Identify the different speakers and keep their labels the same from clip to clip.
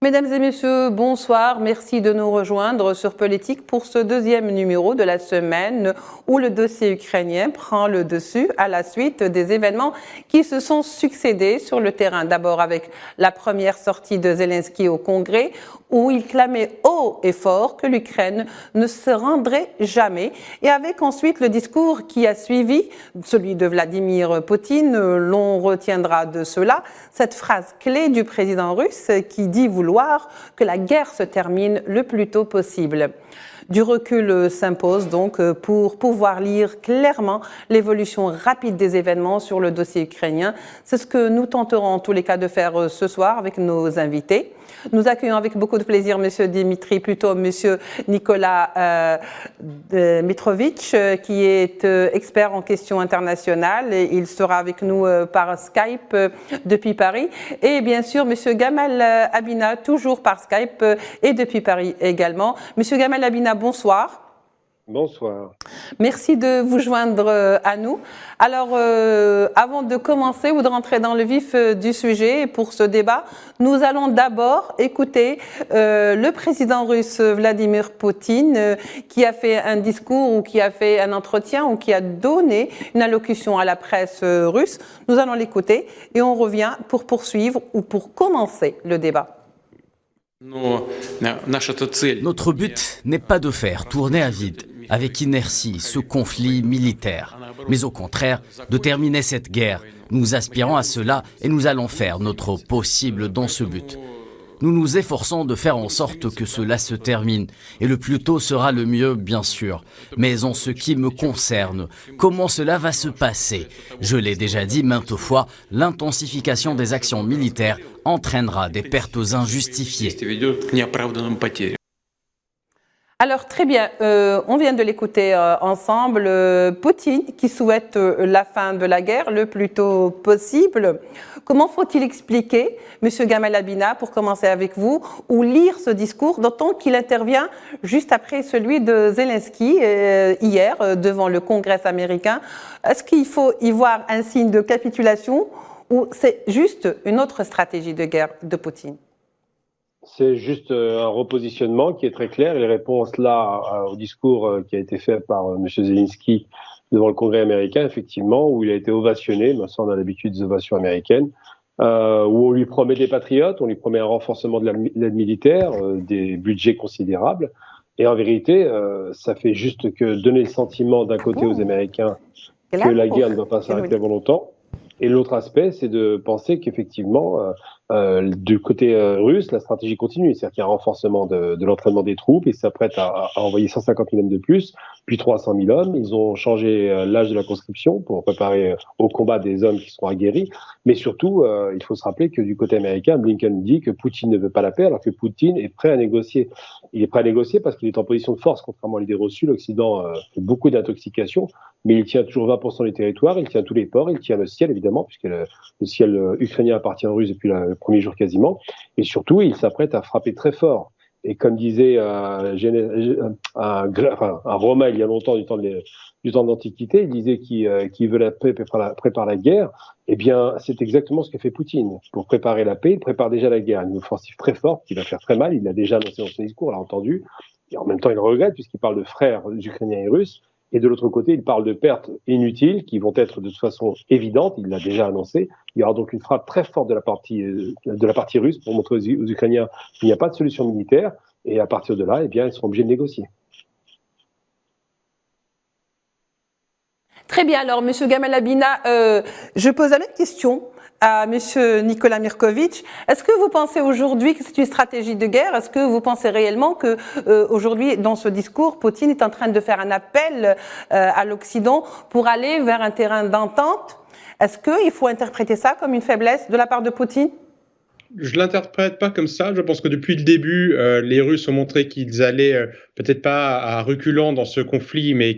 Speaker 1: Mesdames et messieurs, bonsoir. Merci de nous rejoindre sur Politique pour ce deuxième numéro de la semaine où le dossier ukrainien prend le dessus à la suite des événements qui se sont succédés sur le terrain. D'abord avec la première sortie de Zelensky au Congrès où il clamait haut et fort que l'Ukraine ne se rendrait jamais. Et avec ensuite le discours qui a suivi, celui de Vladimir Poutine, l'on retiendra de cela cette phrase clé du président russe qui dit vouloir que la guerre se termine le plus tôt possible. Du recul s'impose donc pour pouvoir lire clairement l'évolution rapide des événements sur le dossier ukrainien. C'est ce que nous tenterons en tous les cas de faire ce soir avec nos invités. Nous accueillons avec beaucoup de plaisir Monsieur Nicolas Mitrovic, qui est expert en questions internationales. Et il sera avec nous par Skype depuis Paris. Et bien sûr, Monsieur Gamal Abina, toujours par Skype et depuis Paris également. Monsieur Gamal Abina, bonsoir.
Speaker 2: Bonsoir.
Speaker 1: Merci de vous joindre à nous. Alors, avant de commencer ou de rentrer dans le vif du sujet pour ce débat, nous allons d'abord écouter le président russe Vladimir Poutine qui a fait un discours ou qui a fait un entretien ou qui a donné une allocution à la presse russe. Nous allons l'écouter et on revient pour poursuivre ou pour commencer le débat.
Speaker 3: Notre but n'est pas de faire tourner à vide, avec inertie, ce conflit militaire, mais au contraire, de terminer cette guerre. Nous aspirons à cela et nous allons faire notre possible dans ce but. Nous nous efforçons de faire en sorte que cela se termine, et le plus tôt sera le mieux, bien sûr. Mais en ce qui me concerne, comment cela va se passer? Je l'ai déjà dit maintes fois, l'intensification des actions militaires entraînera des pertes injustifiées.
Speaker 1: Alors très bien, on vient de l'écouter ensemble. Poutine qui souhaite la fin de la guerre le plus tôt possible. Comment faut-il expliquer, Monsieur Gamal Abina, pour commencer avec vous, ou lire ce discours, d'autant qu'il intervient juste après celui de Zelensky hier devant le Congrès américain? Est-ce qu'il faut y voir un signe de capitulation ou c'est juste une autre stratégie de guerre de Poutine?
Speaker 2: C'est juste un repositionnement qui est très clair. Il répond cela au discours qui a été fait par M. Zelensky devant le Congrès américain, effectivement, où il a été ovationné, mais ça on a l'habitude des ovations américaines, où on lui promet des patriotes, on lui promet un renforcement de l'aide militaire, des budgets considérables. Et en vérité, ça fait juste que donner le sentiment d'un côté aux Américains que la guerre ne va pas s'arrêter avant longtemps. Et l'autre aspect, c'est de penser qu'effectivement, du côté russe, la stratégie continue. C'est-à-dire qu'il y a un renforcement de l'entraînement des troupes. Ils s'apprêtent à envoyer 150 000 hommes de plus, puis 300 000 hommes. Ils ont changé l'âge de la conscription pour préparer au combat des hommes qui seront aguerris. Mais surtout, il faut se rappeler que du côté américain, Blinken dit que Poutine ne veut pas la paix, alors que Poutine est prêt à négocier. Il est prêt à négocier parce qu'il est en position de force, contrairement à l'idée reçue. L'Occident fait beaucoup d'intoxication, mais il tient toujours 20% du territoire, il tient tous les ports, il tient le ciel, évidemment, puisque le ciel ukrainien appartient aux Russes depuis le premier jour quasiment. Et surtout, il s'apprête à frapper très fort. Et comme disait un Romain il y a longtemps, du temps de l'Antiquité, il disait qui veut la paix prépare la guerre. Eh bien, c'est exactement ce que fait Poutine. Pour préparer la paix, il prépare déjà la guerre. Une offensive très forte qui va faire très mal. Il l'a déjà annoncé dans son discours, on l'a entendu. Et en même temps, il regrette puisqu'il parle de frères ukrainiens et russes. Et de l'autre côté, il parle de pertes inutiles qui vont être de toute façon évidentes. Il l'a déjà annoncé. Il y aura donc une frappe très forte de la partie russe pour montrer aux Ukrainiens qu'il n'y a pas de solution militaire. Et à partir de là, eh bien, ils seront obligés de négocier.
Speaker 1: Très bien. Alors, Monsieur Gamal Abina, je pose la même question à Monsieur Nicolas Mirkovic. Est-ce que vous pensez aujourd'hui que c'est une stratégie de guerre? Est-ce que vous pensez réellement que aujourd'hui, dans ce discours, Poutine est en train de faire un appel à l'Occident pour aller vers un terrain d'entente? Est-ce qu'il faut interpréter ça comme une faiblesse de la part de Poutine?
Speaker 4: Je ne l'interprète pas comme ça. Je pense que depuis le début, les Russes ont montré qu'ils allaient peut-être pas à reculant dans ce conflit, mais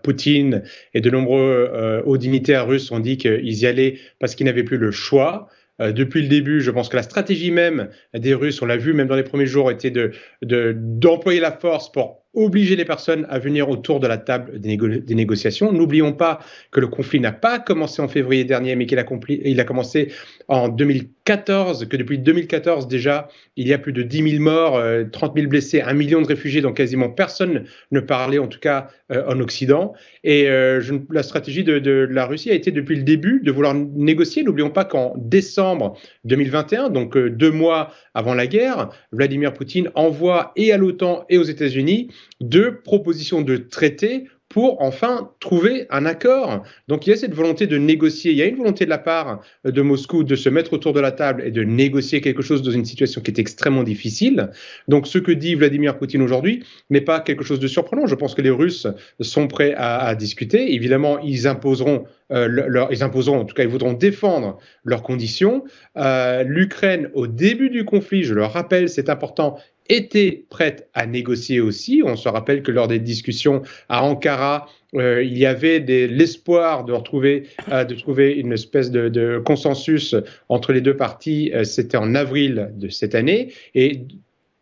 Speaker 4: Poutine et de nombreux hauts dignitaires russes ont dit qu'ils y allaient parce qu'ils n'avaient plus le choix. Depuis le début, je pense que la stratégie même des Russes, on l'a vu même dans les premiers jours, était d'employer la force pour obliger les personnes à venir autour de la table des négociations. N'oublions pas que le conflit n'a pas commencé en février dernier, mais qu'il a commencé en 2014, que depuis 2014 déjà, il y a plus de 10 000 morts, 30 000 blessés, 1 million de réfugiés, donc quasiment personne ne parlait, en tout cas en Occident. Et la stratégie de la Russie a été depuis le début de vouloir négocier. N'oublions pas qu'en décembre 2021, donc 2 mois avant la guerre, Vladimir Poutine envoie et à l'OTAN et aux États-Unis 2 propositions de traités pour enfin trouver un accord. Donc il y a cette volonté de négocier, il y a une volonté de la part de Moscou de se mettre autour de la table et de négocier quelque chose dans une situation qui est extrêmement difficile. Donc ce que dit Vladimir Poutine aujourd'hui n'est pas quelque chose de surprenant. Je pense que les Russes sont prêts à discuter. Évidemment, ils imposeront, en tout cas, ils voudront défendre leurs conditions. L'Ukraine, au début du conflit, je le rappelle, c'est important, était prête à négocier aussi. On se rappelle que lors des discussions à Ankara, il y avait l'espoir de trouver une espèce de consensus entre les 2 parties. C'était en avril de cette année. Et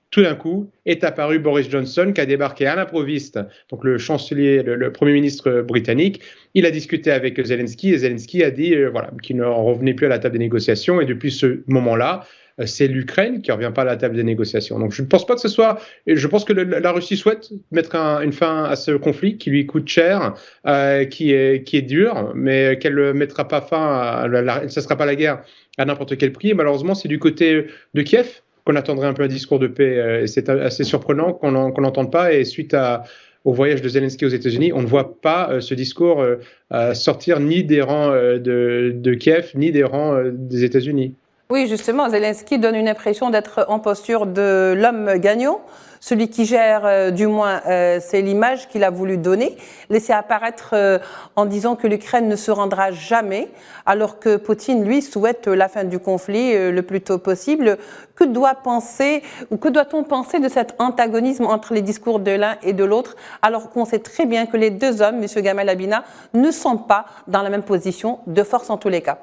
Speaker 4: tout d'un coup, est apparu Boris Johnson, qui a débarqué à l'improviste, donc le chancelier, le Premier ministre britannique. Il a discuté avec Zelensky et Zelensky a dit qu'il ne revenait plus à la table des négociations. Et depuis ce moment-là, c'est l'Ukraine qui ne revient pas à la table des négociations. Donc je ne pense pas que ce soit... Je pense que la Russie souhaite mettre une fin à ce conflit qui lui coûte cher, qui est dur, mais qu'elle ne mettra pas fin ça ne sera pas la guerre à n'importe quel prix. Et malheureusement, c'est du côté de Kiev qu'on attendrait un peu un discours de paix. C'est assez surprenant qu'on n'entende pas. Et suite au voyage de Zelensky aux États-Unis, on ne voit pas ce discours sortir ni des rangs de Kiev, ni des rangs des États-Unis.
Speaker 1: Oui, justement, Zelensky donne une impression d'être en posture de l'homme gagnant, celui qui gère, du moins, c'est l'image qu'il a voulu donner, laisser apparaître en disant que l'Ukraine ne se rendra jamais, alors que Poutine, lui, souhaite la fin du conflit le plus tôt possible. Que doit-on penser de cet antagonisme entre les discours de l'un et de l'autre, alors qu'on sait très bien que les 2 hommes, M. Gamal Abina, ne sont pas dans la même position de force en tous les cas?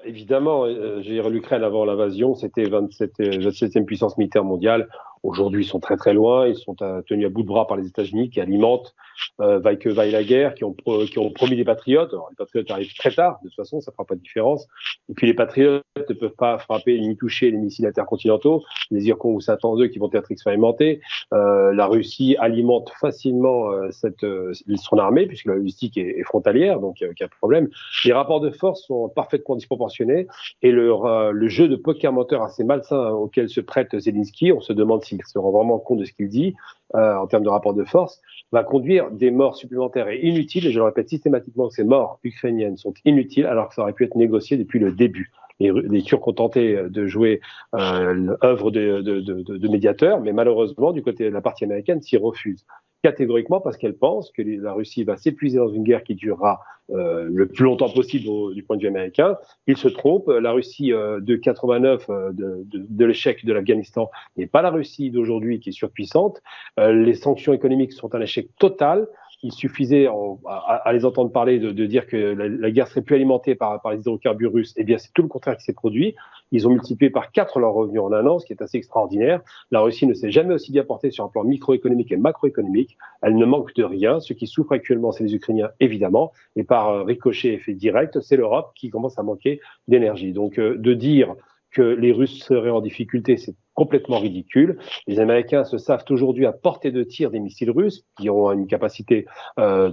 Speaker 2: Évidemment, l'Ukraine avant l'invasion, c'était 27e puissance militaire mondiale. Aujourd'hui, ils sont très très loin. Ils sont tenus à bout de bras par les États-Unis qui alimentent vaille que vaille la guerre, qui ont promis des patriotes. Alors, les patriotes arrivent très tard, de toute façon, ça ne fera pas de différence. Et puis les patriotes ne peuvent pas frapper ni toucher les missiles intercontinentaux, les Zircons ou Saturn qui vont être expérimentés. La Russie alimente facilement son armée, puisque la logistique est frontalière, donc il n'y a aucun problème. Les rapports de force sont parfaitement disproportionnés et le jeu de poker menteur assez malsain auquel se prête Zelensky, on se demande s'il se rend vraiment compte de ce qu'il dit en termes de rapport de force, va conduire des morts supplémentaires et inutiles. Et je le répète systématiquement que ces morts ukrainiennes sont inutiles alors que ça aurait pu être négocié depuis le début. Les Turcs ont tenté de jouer l'œuvre de médiateur, mais malheureusement, du côté de la partie américaine, s'y refuse catégoriquement parce qu'elle pense que la Russie va s'épuiser dans une guerre qui durera le plus longtemps possible du point de vue américain. Il se trompe. La Russie de 89, de l'échec de l'Afghanistan, n'est pas la Russie d'aujourd'hui qui est surpuissante. Les sanctions économiques sont un échec total. Il suffisait, à les entendre parler, de dire que la guerre serait plus alimentée par les hydrocarbures russes. Eh bien, c'est tout le contraire qui s'est produit. Ils ont multiplié par 4 leurs revenus en un an, ce qui est assez extraordinaire. La Russie ne s'est jamais aussi bien portée sur un plan microéconomique et macroéconomique. Elle ne manque de rien. Ceux qui souffrent actuellement, c'est les Ukrainiens, évidemment. Et par ricochet effet direct, c'est l'Europe qui commence à manquer d'énergie. Donc, de dire que les Russes seraient en difficulté, c'est complètement ridicule. Les Américains se savent aujourd'hui à portée de tir des missiles russes qui ont une capacité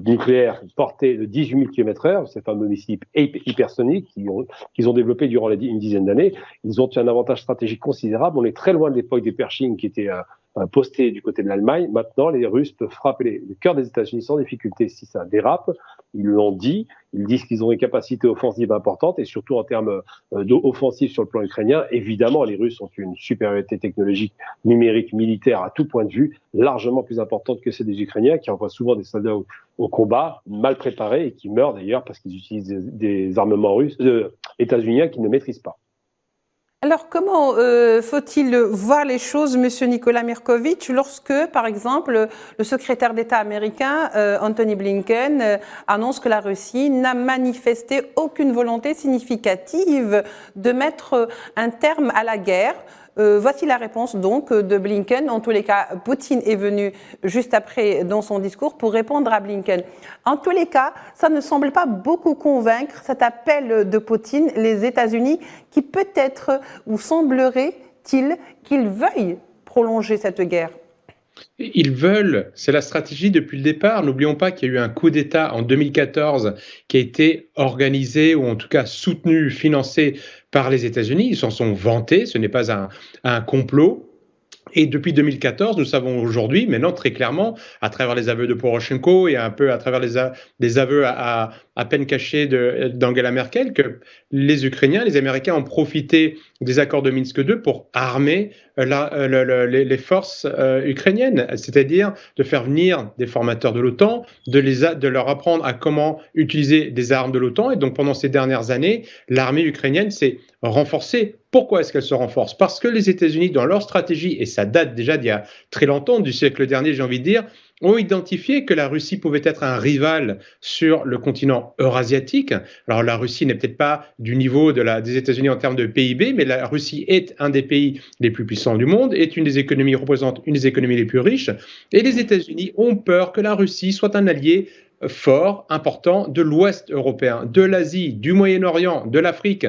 Speaker 2: nucléaire portée de 18 000 km/h, ces fameux missiles hypersoniques qu'ils ont développés durant une dizaine d'années. Ils ont un avantage stratégique considérable. On est très loin de l'époque des Pershing qui étaient postés du côté de l'Allemagne. Maintenant, les Russes peuvent frapper le cœur des États-Unis sans difficulté si ça dérape. Ils l'ont dit. Ils disent qu'ils ont une capacité offensive importante et surtout en termes d'offensive sur le plan ukrainien. Évidemment, les Russes ont une supériorité technologique, numérique, militaire à tout point de vue, largement plus importante que celle des Ukrainiens qui envoient souvent des soldats au combat, mal préparés et qui meurent d'ailleurs parce qu'ils utilisent des armements russes, états-uniens qu'ils ne maîtrisent pas.
Speaker 1: Alors, comment faut-il voir les choses, Monsieur Nicolas Mirkovitch, lorsque, par exemple, le secrétaire d'État américain, Anthony Blinken, annonce que la Russie n'a manifesté aucune volonté significative de mettre un terme à la guerre, Voici la réponse donc de Blinken. En tous les cas, Poutine est venu juste après dans son discours pour répondre à Blinken. En tous les cas, ça ne semble pas beaucoup convaincre cet appel de Poutine les États-Unis qui peut-être, ou semblerait-il, qu'ils veuillent prolonger cette guerre.
Speaker 4: Ils veulent, c'est la stratégie depuis le départ. N'oublions pas qu'il y a eu un coup d'État en 2014 qui a été organisé ou en tout cas soutenu, financé par les États-Unis. Ils s'en sont vantés, ce n'est pas un complot. Et depuis 2014, nous savons aujourd'hui, maintenant très clairement, à travers les aveux de Poroshenko et un peu à travers les aveux à peine cachés d'Angela Merkel, que les Ukrainiens, les Américains ont profité des accords de Minsk II pour armer les forces ukrainiennes, c'est-à-dire de faire venir des formateurs de l'OTAN, de leur apprendre à comment utiliser des armes de l'OTAN. Et donc pendant ces dernières années, l'armée ukrainienne s'est renforcée. Pourquoi est-ce qu'elle se renforce? Parce que les États-Unis, dans leur stratégie, et ça date déjà d'il y a très longtemps, du siècle dernier, j'ai envie de dire, ont identifié que la Russie pouvait être un rival sur le continent eurasiatique. Alors la Russie n'est peut-être pas du niveau des États-Unis en termes de PIB, mais la Russie est un des pays les plus puissants du monde, représente une des économies les plus riches, et les États-Unis ont peur que la Russie soit un allié fort, important de l'Ouest européen, de l'Asie, du Moyen-Orient, de l'Afrique,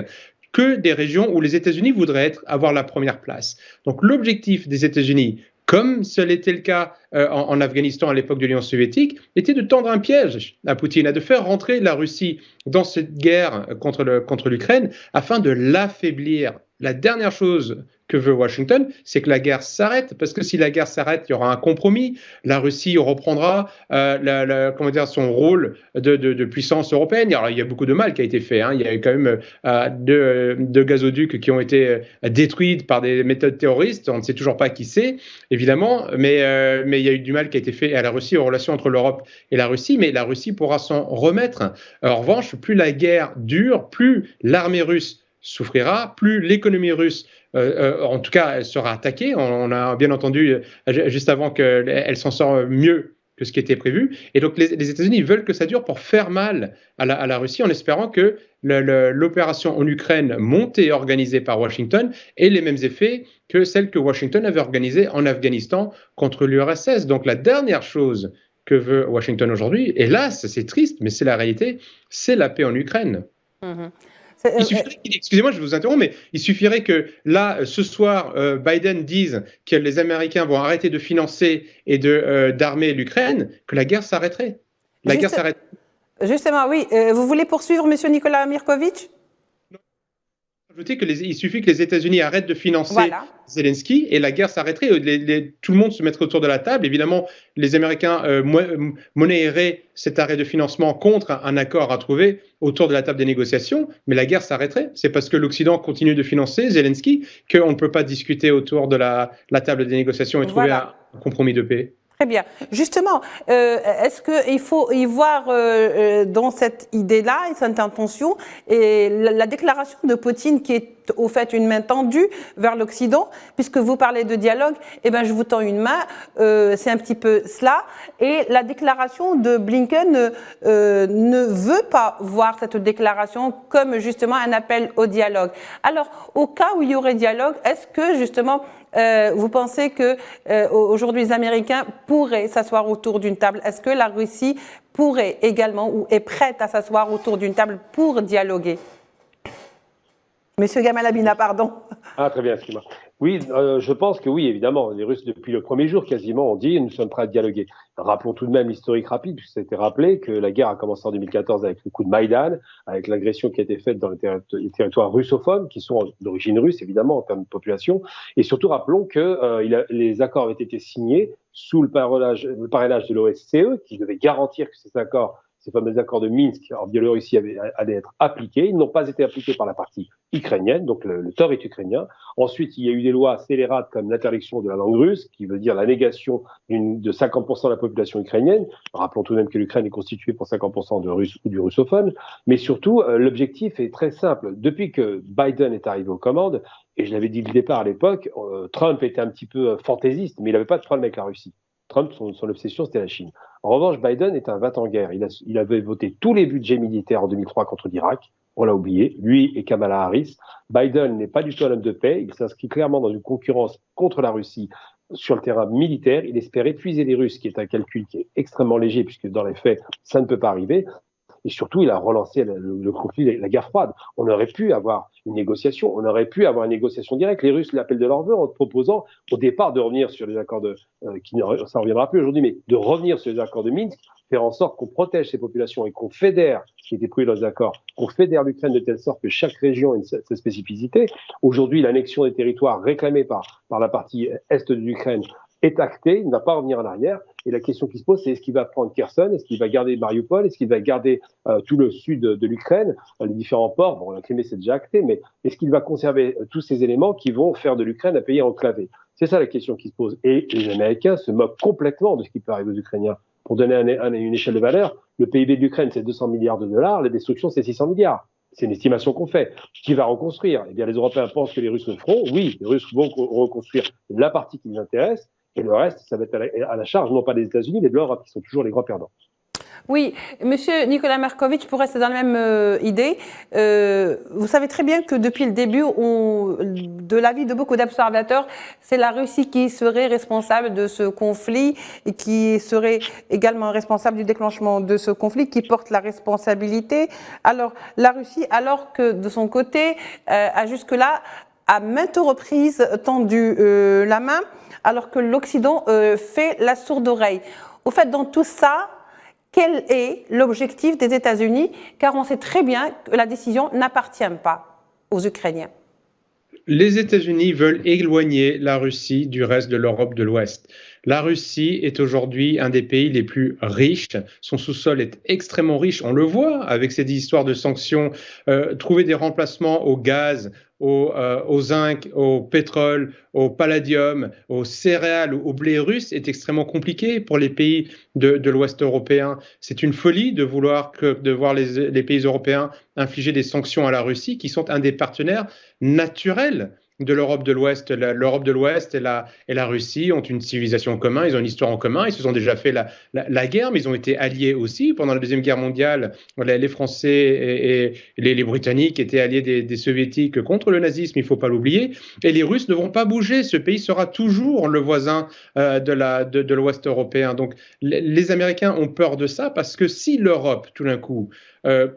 Speaker 4: que des régions où les États-Unis voudraient avoir la première place. Donc l'objectif des États-Unis, comme cela était le cas en Afghanistan à l'époque de l'Union soviétique, était de tendre un piège à Poutine, de faire rentrer la Russie dans cette guerre contre l'Ukraine afin de l'affaiblir. La dernière chose que veut Washington, c'est que la guerre s'arrête, parce que si la guerre s'arrête, il y aura un compromis. La Russie reprendra son rôle de puissance européenne. Alors, il y a beaucoup de mal qui a été fait. Il y a eu quand même deux gazoducs qui ont été détruits par des méthodes terroristes. On ne sait toujours pas qui c'est, évidemment, mais il y a eu du mal qui a été fait à la Russie, aux relations entre l'Europe et la Russie, mais la Russie pourra s'en remettre. En revanche, plus la guerre dure, plus l'armée russe souffrira, plus l'économie russe, en tout cas, elle sera attaquée. On a bien entendu juste avant qu'elle s'en sort mieux que ce qui était prévu. Et donc, les États-Unis veulent que ça dure pour faire mal à la Russie, en espérant que l'opération en Ukraine montée et organisée par Washington ait les mêmes effets que celle que Washington avait organisée en Afghanistan contre l'URSS. Donc, la dernière chose que veut Washington aujourd'hui, hélas, c'est triste, mais c'est la réalité, c'est la paix en Ukraine.
Speaker 1: Mmh.
Speaker 4: Excusez-moi, je vous interromps, mais il suffirait que là, ce soir, Biden dise que les Américains vont arrêter de financer et d'armer l'Ukraine, que la guerre s'arrêterait. Guerre s'arrête.
Speaker 1: Justement, oui. Vous voulez poursuivre, M. Nikola Mirkovic?
Speaker 4: Il suffit que les États-Unis arrêtent de financer Zelensky et la guerre s'arrêterait. Tout le monde se mettrait autour de la table. Évidemment, les Américains monnaieraient cet arrêt de financement contre un accord à trouver autour de la table des négociations, mais la guerre s'arrêterait. C'est parce que l'Occident continue de financer Zelensky qu'on ne peut pas discuter autour de la table des négociations et trouver un compromis de paix.
Speaker 1: Très bien. Justement, est-ce qu'il faut y voir dans cette idée-là et cette intention et la déclaration de Poutine qui est au fait une main tendue vers l'Occident, puisque vous parlez de dialogue, eh ben je vous tends une main, c'est un petit peu cela. Et la déclaration de Blinken ne veut pas voir cette déclaration comme justement un appel au dialogue. Alors, au cas où il y aurait dialogue, est-ce que justement vous pensez que aujourd'hui les Américains pourraient s'asseoir autour d'une table? Est-ce que la Russie pourrait également ou est prête à s'asseoir autour d'une table pour dialoguer? Monsieur Gamal Abina, pardon.
Speaker 2: Ah, très bien, excuse-moi. Oui, je pense que oui, évidemment. Les Russes, depuis le premier jour, quasiment, ont dit « nous sommes prêts à dialoguer ». Rappelons tout de même l'historique rapide, puisque ça a été rappelé que la guerre a commencé en 2014 avec le coup de Maïdan, avec l'agression qui a été faite dans les territoires russophones, qui sont d'origine russe, évidemment, en termes de population. Et surtout, rappelons que les accords avaient été signés sous le parrainage de l'OSCE, qui devait garantir que ces fameux accords de Minsk en Biélorussie allaient être appliqués. Ils n'ont pas été appliqués par la partie ukrainienne, donc le tort est ukrainien. Ensuite, il y a eu des lois scélérates comme l'interdiction de la langue russe, qui veut dire la négation de 50% de la population ukrainienne. Rappelons tout de même que l'Ukraine est constituée pour 50% de Russes ou du russophone. Mais surtout, l'objectif est très simple. Depuis que Biden est arrivé aux commandes, et je l'avais dit dès le départ à l'époque, Trump était un petit peu fantaisiste, mais il n'avait pas de problème avec la Russie. Trump, son obsession, c'était la Chine. En revanche, Biden est un va-t-en-guerre. Il avait voté tous les budgets militaires en 2003 contre l'Irak. On l'a oublié, lui et Kamala Harris. Biden n'est pas du tout un homme de paix. Il s'inscrit clairement dans une concurrence contre la Russie sur le terrain militaire. Il espère épuiser les Russes, qui est un calcul qui est extrêmement léger, puisque dans les faits, ça ne peut pas arriver. Et surtout, il a relancé le conflit, la guerre froide. On aurait pu avoir une négociation, on aurait pu avoir une négociation directe. Les Russes l'appellent de leur vœu en proposant au départ de revenir sur les accords ça ne reviendra plus aujourd'hui, mais de revenir sur les accords de Minsk, faire en sorte qu'on protège ces populations et qu'on fédère, ce qui était prévu dans les accords, qu'on fédère l'Ukraine de telle sorte que chaque région ait sa spécificité. Aujourd'hui, l'annexion des territoires réclamée par la partie est de l'Ukraine est acté, il ne va pas revenir en arrière. Et la question qui se pose, c'est est-ce qu'il va prendre Kherson, est-ce qu'il va garder Mariupol, est-ce qu'il va garder tout le sud de l'Ukraine, les différents ports. Bon, la Crimée, c'est déjà acté, mais est-ce qu'il va conserver tous ces éléments qui vont faire de l'Ukraine un pays enclavé? C'est ça la question qui se pose. Et les Américains se moquent complètement de ce qui peut arriver aux Ukrainiens. Pour donner une échelle de valeur, le PIB de l'Ukraine, c'est 200 milliards de dollars, la destruction, c'est 600 milliards. C'est une estimation qu'on fait. Qui va reconstruire? Eh bien, les Européens pensent que les Russes le feront. Oui, les Russes vont reconstruire la partie qui les intéresse. Et le reste, ça va être à la charge, non pas des États-Unis, mais de l'Europe, qui sont toujours les grands perdants.
Speaker 1: Oui, Monsieur Nicolas Markovitch, pour rester dans la même idée, vous savez très bien que depuis le début, de l'avis de beaucoup d'observateurs, c'est la Russie qui serait responsable de ce conflit et qui serait également responsable du déclenchement de ce conflit, qui porte la responsabilité. Alors, la Russie, alors que de son côté, a jusque-là, à maintes reprises, tendu la main, alors que l'Occident fait la sourde oreille. Au fait, dans tout ça, quel est l'objectif des États-Unis? Car on sait très bien que la décision n'appartient pas aux Ukrainiens.
Speaker 4: Les États-Unis veulent éloigner la Russie du reste de l'Europe de l'Ouest. La Russie est aujourd'hui un des pays les plus riches. Son sous-sol est extrêmement riche. On le voit avec ces histoires de sanctions. Trouver des remplacements au gaz, au zinc, au pétrole, au palladium, aux céréales, au blé russe est extrêmement compliqué pour les pays de l'Ouest européen. C'est une folie de voir les pays européens infliger des sanctions à la Russie, qui sont un des partenaires naturels de l'Europe de l'Ouest. L'Europe de l'Ouest et la Russie ont une civilisation en commun, ils ont une histoire en commun, ils se sont déjà fait la guerre, mais ils ont été alliés aussi. Pendant la Deuxième Guerre mondiale, les Français et les Britanniques étaient alliés des Soviétiques contre le nazisme, il ne faut pas l'oublier. Et les Russes ne vont pas bouger, ce pays sera toujours le voisin de l'Ouest européen. Donc les Américains ont peur de ça, parce que si l'Europe, tout d'un coup,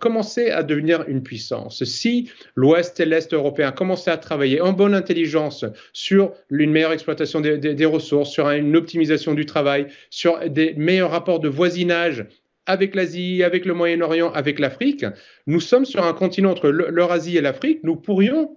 Speaker 4: commençait à devenir une puissance, si l'Ouest et l'Est européen commençaient à travailler en bonne intelligence sur une meilleure exploitation des ressources, sur une optimisation du travail, sur des meilleurs rapports de voisinage avec l'Asie, avec le Moyen-Orient, avec l'Afrique, nous sommes sur un continent entre l'Eurasie et l'Afrique, nous pourrions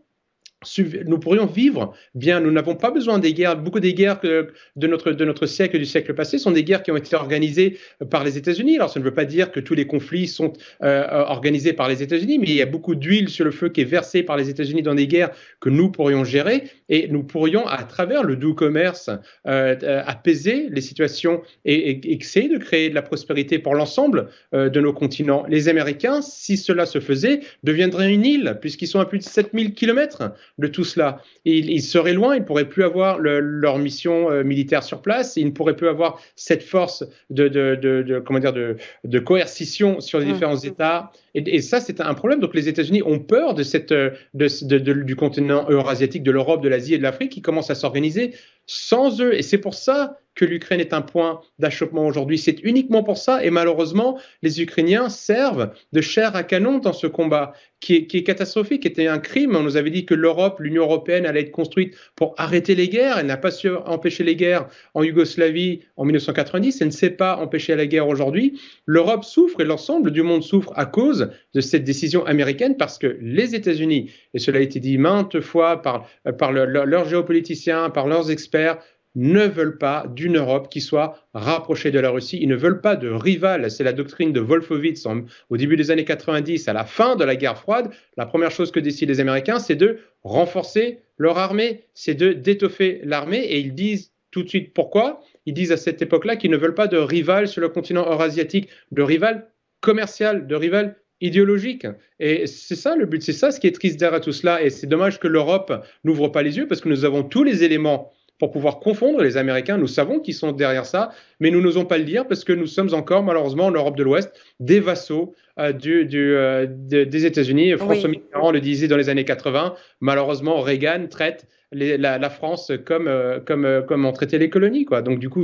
Speaker 4: vivre bien. Nous n'avons pas besoin des guerres. Beaucoup des guerres de notre siècle et du siècle passé sont des guerres qui ont été organisées par les États-Unis. Alors, ça ne veut pas dire que tous les conflits sont organisés par les États-Unis, mais il y a beaucoup d'huile sur le feu qui est versée par les États-Unis dans des guerres que nous pourrions gérer, et nous pourrions, à travers le doux commerce, apaiser les situations et essayer de créer de la prospérité pour l'ensemble de nos continents. Les Américains, si cela se faisait, deviendraient une île, puisqu'ils sont à plus de 7000 kilomètres de tout cela. Ils seraient loin, ils ne pourraient plus avoir leur mission militaire sur place, ils ne pourraient plus avoir cette force de coercition sur les différents États. Et ça, c'est un problème. Donc les États-Unis ont peur du continent eurasiatique, de l'Europe, de l'Asie et de l'Afrique, qui commencent à s'organiser sans eux. Et c'est pour ça que l'Ukraine est un point d'achoppement aujourd'hui. C'est uniquement pour ça. Et malheureusement, les Ukrainiens servent de chair à canon dans ce combat qui est catastrophique, qui était un crime. On nous avait dit que l'Union européenne allait être construite pour arrêter les guerres. Elle n'a pas su empêcher les guerres en Yougoslavie en 1990. Elle ne sait pas empêcher la guerre aujourd'hui. L'Europe souffre et l'ensemble du monde souffre à cause de cette décision américaine, parce que les États-Unis, et cela a été dit maintes fois par leurs géopoliticiens, par leurs experts, ne veulent pas d'une Europe qui soit rapprochée de la Russie. Ils ne veulent pas de rival. C'est la doctrine de Wolfowitz au début des années 90, à la fin de la guerre froide. La première chose que décident les Américains, c'est de renforcer leur armée, c'est d'étoffer l'armée. Et ils disent tout de suite pourquoi. Ils disent à cette époque-là qu'ils ne veulent pas de rival sur le continent eurasiatique, de rival commercial, de rival idéologique. Et c'est ça le but, c'est ça ce qui est triste derrière tout cela. Et c'est dommage que l'Europe n'ouvre pas les yeux, parce que nous avons tous les éléments pour pouvoir confondre les Américains. Nous savons qu'ils sont derrière ça, mais nous n'osons pas le dire parce que nous sommes encore, malheureusement, en Europe de l'Ouest, des vassaux des États-Unis. François Mitterrand le disait dans les années 80. Malheureusement, Reagan traite la France comme on traitait les colonies, quoi. Donc, du coup,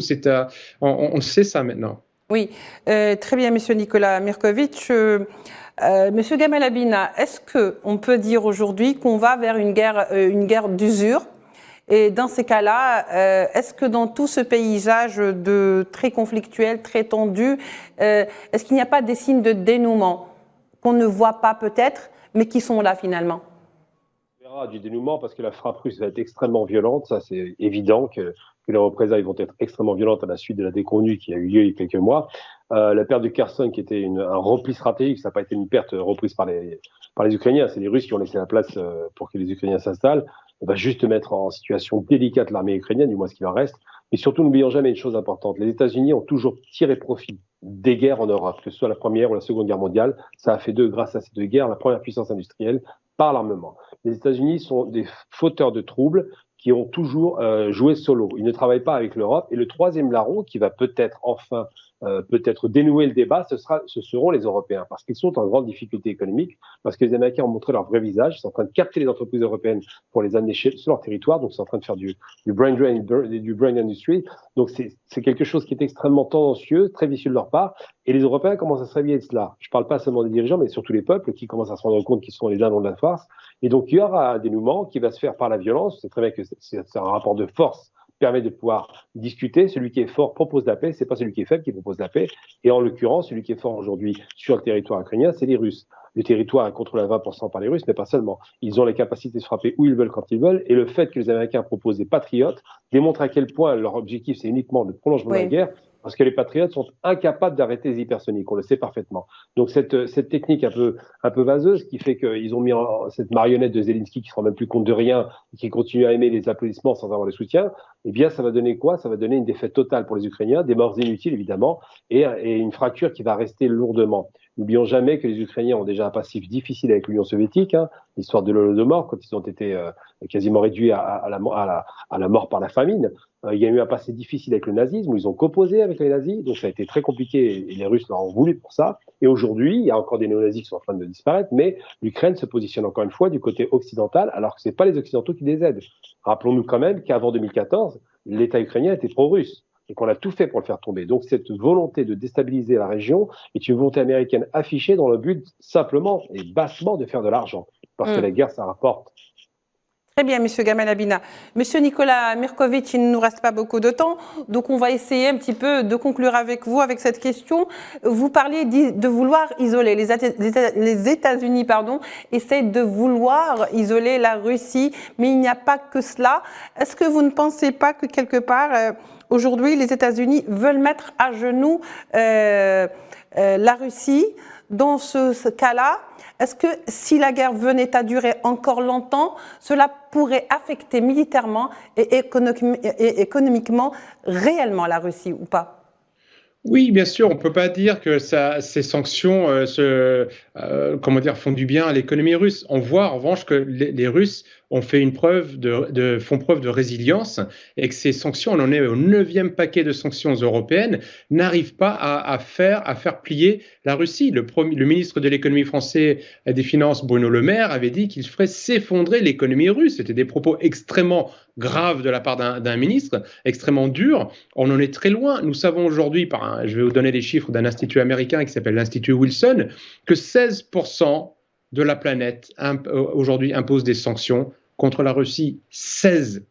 Speaker 4: on sait ça maintenant.
Speaker 1: Oui, très bien, Monsieur Nikola Mirković. Monsieur Gamal Abina, est-ce qu'on peut dire aujourd'hui qu'on va vers une guerre d'usure? Et dans ces cas-là, est-ce que dans tout ce paysage très conflictuel, très tendu, est-ce qu'il n'y a pas des signes de dénouement qu'on ne voit pas peut-être, mais qui sont là finalement?
Speaker 2: On verra du dénouement parce que la frappe russe va être extrêmement violente. Ça, c'est évident que les représailles vont être extrêmement violentes à la suite de la déconvenue qui a eu lieu il y a quelques mois. La perte de Kherson, qui était un repli stratégique, ça n'a pas été une perte reprise par les Ukrainiens. C'est les Russes qui ont laissé la place pour que les Ukrainiens s'installent. On va juste mettre en situation délicate l'armée ukrainienne, du moins ce qu'il en reste. Mais surtout, n'oublions jamais une chose importante. Les États-Unis ont toujours tiré profit des guerres en Europe, que ce soit la Première ou la Seconde Guerre mondiale. Ça a fait grâce à ces deux guerres, la première puissance industrielle par l'armement. Les États-Unis sont des fauteurs de troubles qui ont toujours joué solo. Ils ne travaillent pas avec l'Europe. Et le troisième larron qui va peut-être enfin dénouer le débat, ce seront les Européens, parce qu'ils sont en grande difficulté économique, parce que les Américains ont montré leur vrai visage, ils sont en train de capter les entreprises européennes pour les amener sur leur territoire, donc ils sont en train de faire du brain drain, du brain industry. Donc c'est quelque chose qui est extrêmement tendancieux, très vicieux de leur part, et les Européens commencent à se réveiller de cela. Je ne parle pas seulement des dirigeants, mais surtout les peuples qui commencent à se rendre compte qu'ils sont les dindons de la farce, et donc il y aura un dénouement qui va se faire par la violence. C'est très bien que c'est un rapport de force permet de pouvoir discuter. Celui qui est fort propose la paix, c'est pas celui qui est faible qui propose la paix. Et en l'occurrence, celui qui est fort aujourd'hui sur le territoire ukrainien, c'est les Russes. Le territoire est contrôlé à 20% par les Russes, mais pas seulement. Ils ont les capacités de se frapper où ils veulent, quand ils veulent. Et le fait que les Américains proposent des patriotes démontre à quel point leur objectif, c'est uniquement le prolongement de la guerre, parce que les patriotes sont incapables d'arrêter les hypersoniques, on le sait parfaitement. Donc cette technique un peu vaseuse qui fait qu'ils ont mis cette marionnette de Zelensky qui ne se rend même plus compte de rien et qui continue à aimer les applaudissements sans avoir le soutien, eh bien ça va donner quoi? Ça va donner une défaite totale pour les Ukrainiens, des morts inutiles évidemment, et une fracture qui va rester lourdement. N'oublions jamais que les Ukrainiens ont déjà un passif difficile avec l'Union soviétique, l'histoire de l'Holodomor, quand ils ont été quasiment réduits à la mort par la famine. Il y a eu un passé difficile avec le nazisme, où ils ont composé avec les nazis, donc ça a été très compliqué, et les Russes leur ont voulu pour ça. Et aujourd'hui, il y a encore des néo-nazis qui sont en train de disparaître, mais l'Ukraine se positionne encore une fois du côté occidental, alors que ce n'est pas les Occidentaux qui les aident. Rappelons-nous quand même qu'avant 2014, l'État ukrainien était pro-russe, et qu'on a tout fait pour le faire tomber. Donc cette volonté de déstabiliser la région est une volonté américaine affichée dans le but simplement et bassement de faire de l'argent, parce que la guerre, ça rapporte.
Speaker 1: Très bien, Monsieur Gamal Abina. Monsieur Nikola Mirković, il ne nous reste pas beaucoup de temps, donc on va essayer un petit peu de conclure avec vous avec cette question. Vous parliez de vouloir isoler, les États-Unis, essayent de vouloir isoler la Russie, mais il n'y a pas que cela. Est-ce que vous ne pensez pas que quelque part, aujourd'hui, les États-Unis veulent mettre à genoux la Russie? Dans ce cas-là, est-ce que si la guerre venait à durer encore longtemps, cela pourrait affecter militairement et économiquement réellement la Russie ou pas?
Speaker 4: Oui, bien sûr, on ne peut pas dire que ces sanctions font du bien à l'économie russe. On voit en revanche que les Russes ont fait font preuve de résilience et que ces sanctions, on en est au 9e paquet de sanctions européennes, n'arrivent pas à faire plier la Russie. Le ministre de l'économie français et des Finances, Bruno Le Maire, avait dit qu'il ferait s'effondrer l'économie russe. C'était des propos extrêmement graves de la part d'un ministre, extrêmement durs. On en est très loin. Nous savons aujourd'hui, je vais vous donner les chiffres d'un institut américain qui s'appelle l'Institut Wilson, que 16% de la planète aujourd'hui impose des sanctions contre la Russie. 16%.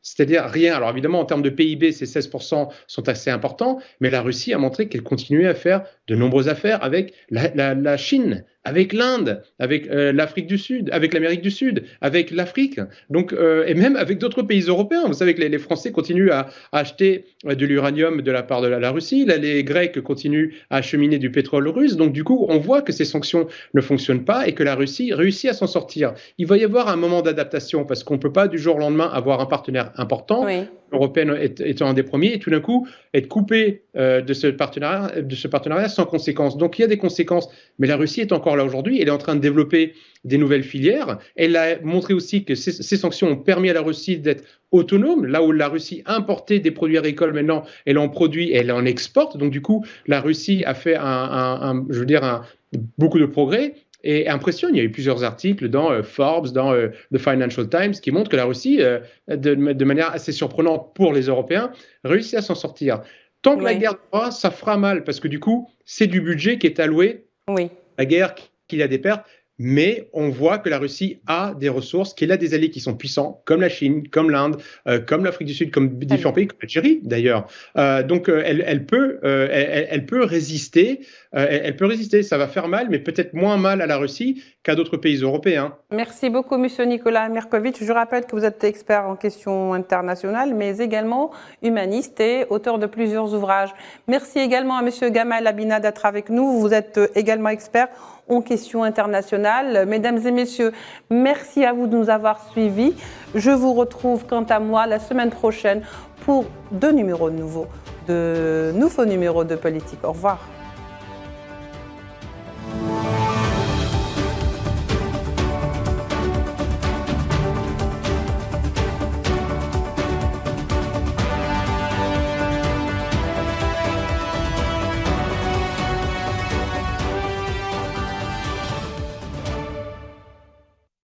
Speaker 4: C'est-à-dire rien. Alors évidemment, en termes de PIB, ces 16% sont assez importants, mais la Russie a montré qu'elle continuait à faire de nombreuses affaires avec la Chine, avec l'Inde, avec l'Afrique du Sud, avec l'Amérique du Sud, avec l'Afrique, donc et même avec d'autres pays européens. Vous savez que les Français continuent à acheter de l'uranium de la part de la Russie. Là, les Grecs continuent à acheminer du pétrole russe. Donc du coup, on voit que ces sanctions ne fonctionnent pas et que la Russie réussit à s'en sortir. Il va y avoir un moment d'adaptation parce qu'on ne peut pas du jour au lendemain avoir un partenaire important.
Speaker 1: Oui.
Speaker 4: européenne étant un des premiers, et tout d'un coup être coupé de ce partenariat sans conséquences. Donc il y a des conséquences, mais la Russie est encore là aujourd'hui, elle est en train de développer des nouvelles filières. Elle a montré aussi que ces sanctions ont permis à la Russie d'être autonome, là où la Russie importait des produits agricoles, maintenant elle en produit et elle en exporte. Donc du coup, la Russie a fait beaucoup de progrès. Et impressionne, il y a eu plusieurs articles dans Forbes, dans The Financial Times, qui montrent que la Russie, de manière assez surprenante pour les Européens, réussit à s'en sortir. Tant que la guerre durera, ça fera mal, parce que du coup, c'est du budget qui est alloué à la guerre, qu'il y a des pertes. Mais on voit que la Russie a des ressources, qu'elle a des alliés qui sont puissants, comme la Chine, comme l'Inde, comme l'Afrique du Sud, comme différents pays, comme l'Algérie d'ailleurs. Donc elle peut résister. Elle peut résister. Ça va faire mal, mais peut-être moins mal à la Russie qu'à d'autres pays européens.
Speaker 1: Merci beaucoup, Monsieur Nicolas Mirkovic. Je rappelle que vous êtes expert en questions internationales, mais également humaniste et auteur de plusieurs ouvrages. Merci également à Monsieur Gamal Abina d'être avec nous. Vous êtes également expert en questions internationales. Mesdames et messieurs, merci à vous de nous avoir suivis. Je vous retrouve quant à moi la semaine prochaine pour deux nouveaux numéros de Politique. Au revoir.